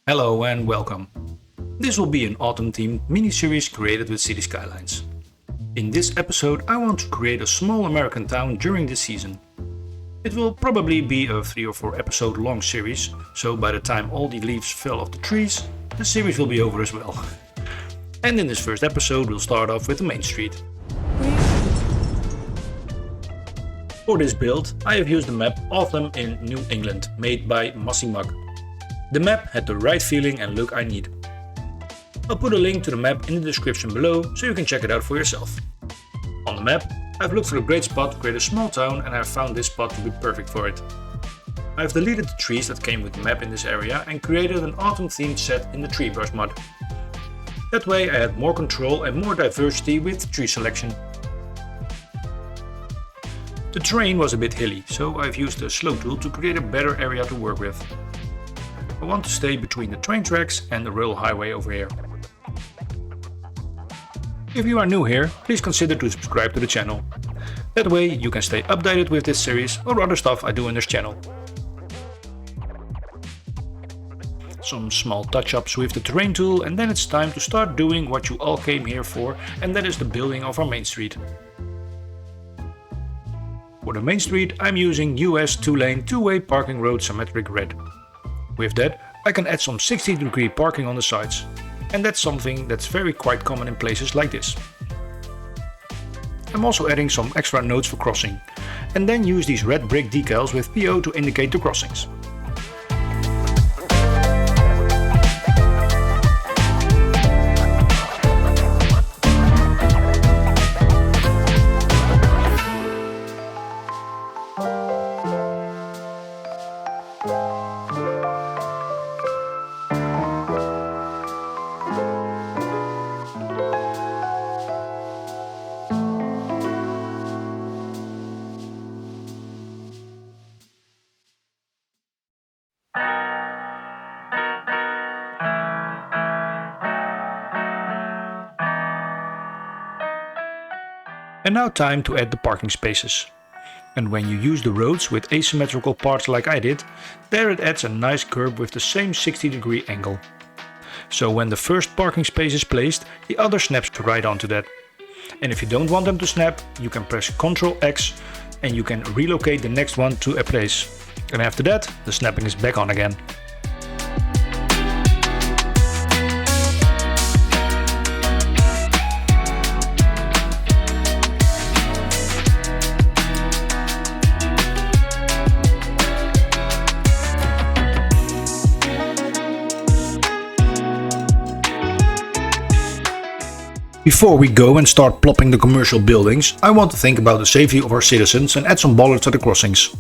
Hello and welcome. This will be an autumn-themed mini-series created with City Skylines. In this episode I want to create a small American town during this season. It will probably be a 3 or 4 episode long series, so by the time all the leaves fell off the trees, the series will be over as well. And in this first episode we'll start off with the main street. For this build I have used the map Autumn in New England, made by Massey Mug. The map had the right feeling and look I need. I'll put a link to the map in the description below so you can check it out for yourself. On the map, I've looked for a great spot to create a small town and I've found this spot to be perfect for it. I've deleted the trees that came with the map in this area and created an autumn themed set in the tree brush mod. That way I had more control and more diversity with tree selection. The terrain was a bit hilly, so I've used a slope tool to create a better area to work with. I want to stay between the train tracks and the rail highway over here. If you are new here, please consider to subscribe to the channel. That way you can stay updated with this series or other stuff I do in this channel. Some small touch-ups with the terrain tool and then it's time to start doing what you all came here for, and that is the building of our main street. For the main street I'm using US 2-lane 2-way parking road symmetric red. With that, I can add some 60-degree parking on the sides, and that's something that's very quite common in places like this. I'm also adding some extra nodes for crossing, and then use these red brick decals with PO to indicate the crossings. And now time to add the parking spaces. And when you use the roads with asymmetrical parts like I did, there it adds a nice curve with the same 60-degree angle. So when the first parking space is placed, the other snaps right onto that. And if you don't want them to snap, you can press Ctrl X and you can relocate the next one to a place. And after that, the snapping is back on again. Before we go and start plopping the commercial buildings, I want to think about the safety of our citizens and add some bollards at the crossings.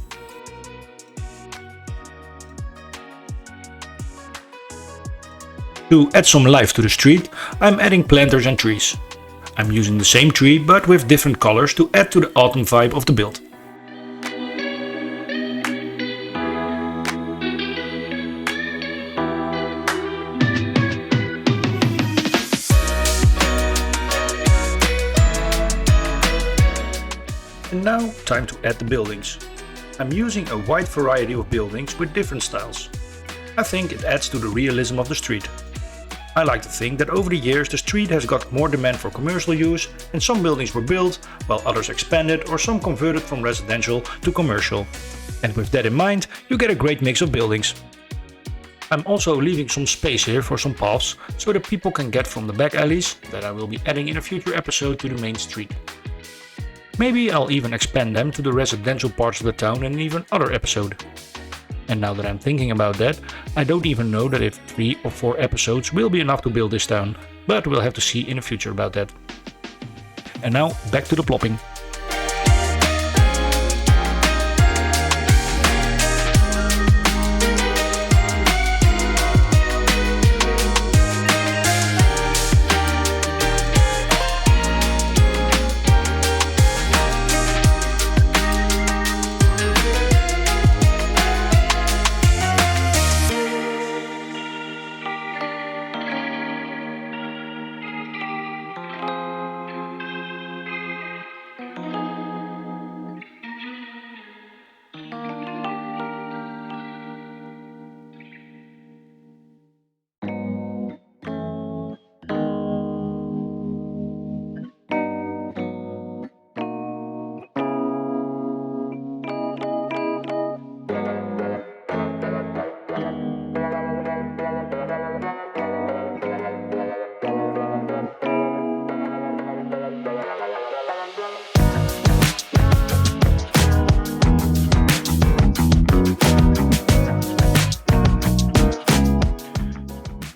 To add some life to the street, I'm adding planters and trees. I'm using the same tree but with different colors to add to the autumn vibe of the build. And now time to add the buildings. I'm using a wide variety of buildings with different styles. I think it adds to the realism of the street. I like to think that over the years the street has got more demand for commercial use and some buildings were built while others expanded or some converted from residential to commercial. And with that in mind, you get a great mix of buildings. I'm also leaving some space here for some paths so that people can get from the back alleys that I will be adding in a future episode to the main street. Maybe I'll even expand them to the residential parts of the town in an even other episode. And now that I'm thinking about that, I don't even know that if 3 or 4 episodes will be enough to build this town, but we'll have to see in the future about that. And now back to the plopping.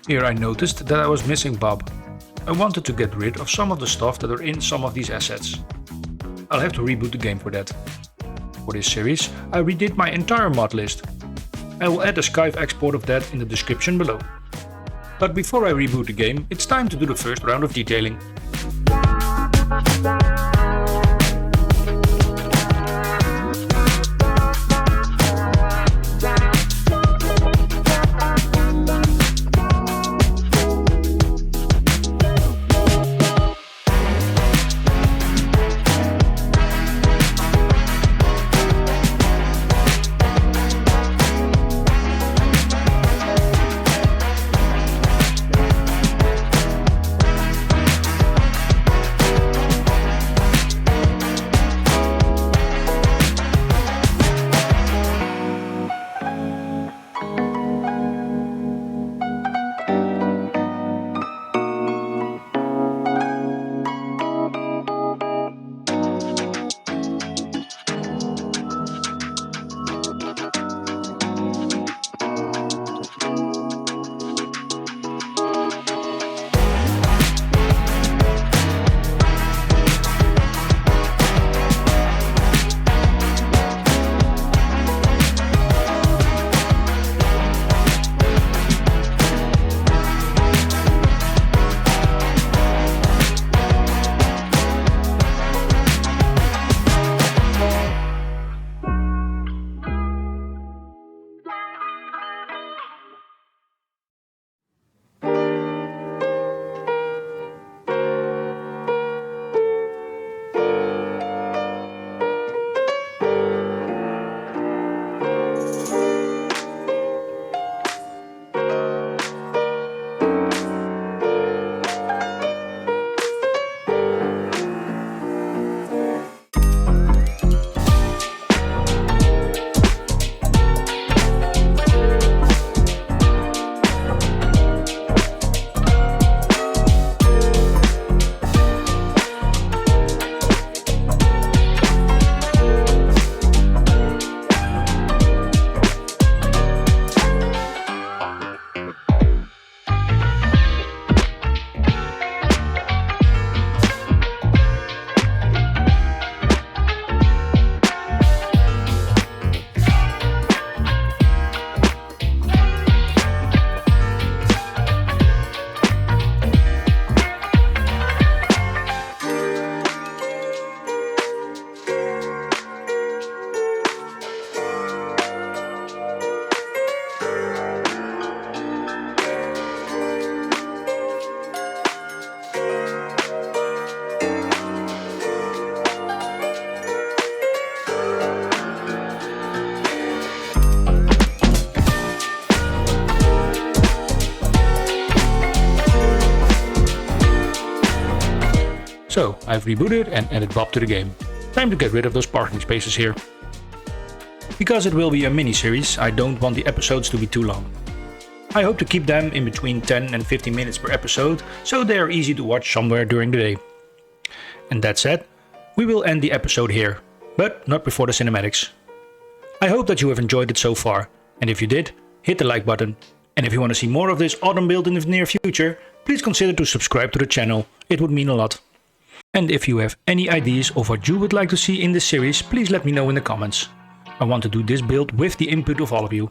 Here I noticed that I was missing Bob. I wanted to get rid of some of the stuff that are in some of these assets. I'll have to reboot the game for that. For this series, I redid my entire mod list. I will add a Skyve export of that in the description below. But before I reboot the game, it's time to do the first round of detailing. So, I've rebooted and added Bob to the game. Time to get rid of those parking spaces here. Because it will be a mini-series, I don't want the episodes to be too long. I hope to keep them in between 10 and 15 minutes per episode, so they are easy to watch somewhere during the day. And that said, we will end the episode here, but not before the cinematics. I hope that you have enjoyed it so far, and if you did, hit the like button. And if you want to see more of this autumn build in the near future, please consider to subscribe to the channel, it would mean a lot. And if you have any ideas of what you would like to see in this series, please let me know in the comments. I want to do this build with the input of all of you.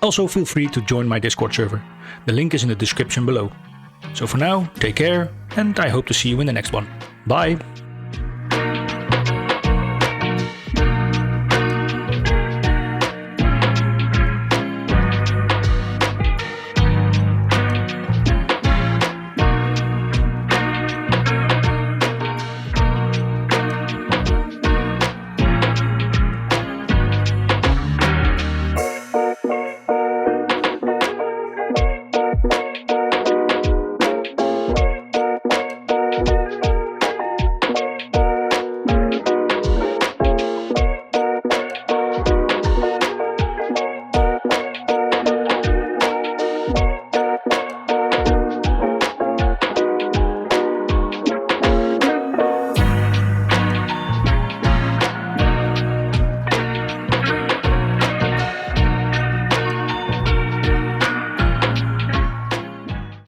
Also feel free to join my Discord server, the link is in the description below. So for now, take care, and I hope to see you in the next one. Bye!